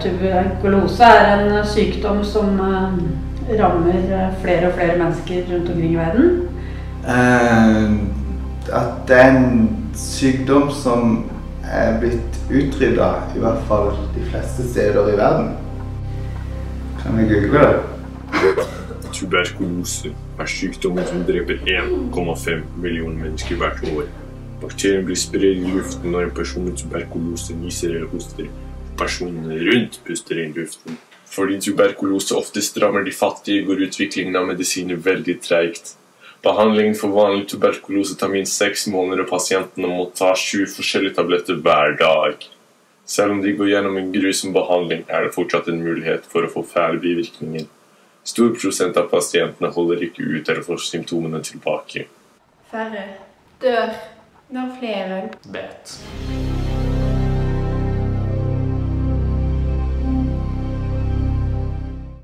Tuberkulose en sykdom som rammer flere og flere mennesker rundt omkring I verden. At det en sykdom som blitt utryddet, I hvert fall de fleste steder I verden. Kan vi google det? Tuberkulose sykdommen som dreper 1,5 millioner mennesker hvert år. Bakterien blir spredt I luften når en person med tuberkulose nyser eller hoster. Personen rundt puster inn luften. Fordi tuberkulose oftest rammer de fattige, går utviklingen av medisiner veldig tregt. Behandlingen for vanlig tuberkulose tar minst 6 måneder, og pasientene må ta 20 forskjellige tabletter hver dag. Selv om de går gjennom en grusom behandling, det fortsatt en mulighet for å få fæle bivirkninger. Stor prosent av pasientene holder ikke ut eller får symptomene tilbake. Færre dør når flere vet.